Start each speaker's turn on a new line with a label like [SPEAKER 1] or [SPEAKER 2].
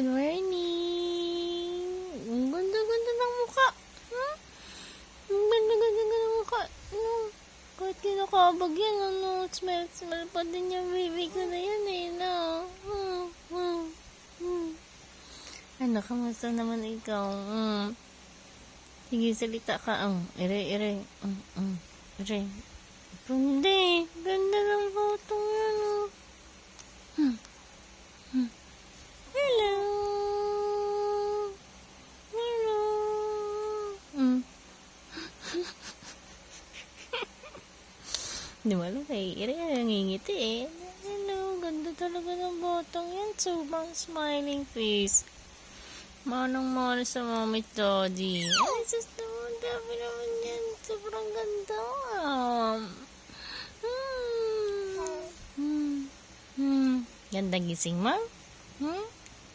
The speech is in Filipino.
[SPEAKER 1] Good morning. Ang ganda-ganda ng mukha. Hmm? Ang ganda-ganda ng mukha. No? Kahit kinakabag yan, ano, smell pa din yung baby ko na yan eh, no? Ano, kamusta naman ikaw? Sige, salita ka. Ire. Ire. Hindi. Ganda ng botong yan, oh. Hello. Di ba lang kay Ire, nangingiti eh. Hello, ganda talaga ng botong yan. Sobrang smiling face. Manang-mana sa mommy daddy. Ay, sus naman, dami naman yan. Sobrang ganda. Ganda gising mo?